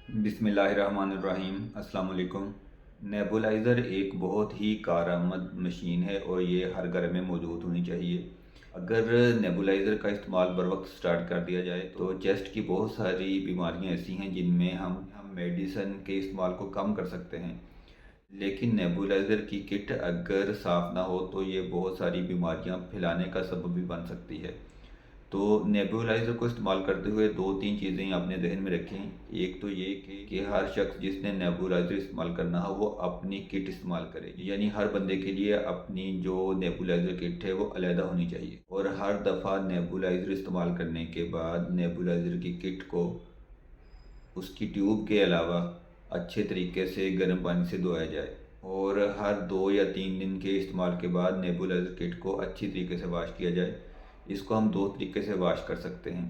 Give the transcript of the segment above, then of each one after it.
बिस्मिल्लाहिर्रहमानिर्रहीम। अस्सलाम वालेकुम। नेबुलाइज़र एक बहुत ही कारआमद मशीन है और ये हर घर में मौजूद होनी चाहिए। अगर नेबुलाइज़र का इस्तेमाल बर वक्त स्टार्ट कर दिया जाए तो चेस्ट की बहुत सारी बीमारियां ऐसी हैं जिनमें हम मेडिसिन के इस्तेमाल को कम कर सकते हैं। लेकिन नेबुलाइज़र की किट अगर साफ़ ना हो तो ये बहुत सारी बीमारियां फैलाने का सबब भी बन सकती है। तो नेबुलाइज़र को इस्तेमाल करते हुए दो तीन चीज़ें आपने ज़हन में रखें। एक तो ये कि हर शख्स जिसने नेबुलाइज़र इस्तेमाल करना हो वो अपनी किट इस्तेमाल करे, यानी हर बंदे के लिए अपनी जो नेबुलाइज़र किट है वो अलहदा होनी चाहिए। और हर दफ़ा नेबुलाइज़र इस्तेमाल करने के बाद नेबुलाइज़र की किट को उसकी ट्यूब के अलावा अच्छे तरीके से गर्म पानी से धोया जाए। और हर 2 या 3 दिन के इस्तेमाल के बाद नेबुलाइज़र किट को अच्छी तरीके से वाश किया जाए। इसको हम दो तरीके से वाश कर सकते हैं।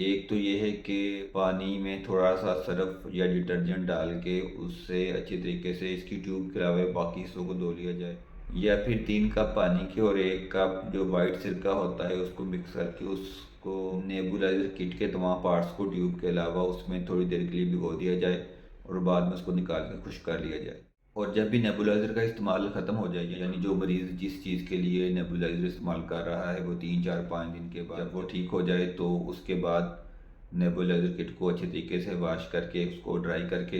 एक तो ये है कि पानी में थोड़ा सा सर्फ या डिटर्जेंट डाल के उससे अच्छी तरीके से इसकी ट्यूब के अलावा बाकी हिस्सों को धो लिया जाए। या फिर 3 कप पानी के और 1 कप जो वाइट सिरका होता है उसको मिक्स करके उसको नेबुलाइज़र किट के तमाम पार्ट्स को ट्यूब के अलावा उसमें थोड़ी देर के लिए भिगो दिया जाए और बाद में उसको निकाल के खुश्क कर लिया जाए। और जब भी नेबुलाइज़र का इस्तेमाल ख़त्म हो जाए, यानी जो मरीज़ जिस चीज़ के लिए नेबुलाइज़र इस्तेमाल कर रहा है वो 3 4 5 दिन के बाद जब वो ठीक हो जाए तो उसके बाद नेबुलाइज़र किट को अच्छे तरीके से वाश करके उसको ड्राई करके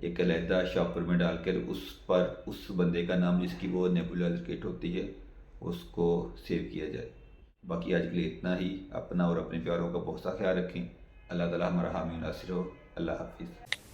एक अलहदा शॉपर में डालकर उस पर उस बंदे का नाम जिसकी वो नेबुलाइज़र किट होती है उसको सेव किया जाए। बाकी आज के लिए इतना ही। अपना और अपने प्यारों का बहुत सा ख्याल रखें। अल्लाह ताला हमारा हामी नासिर हो। अल्लाह हाफिज़।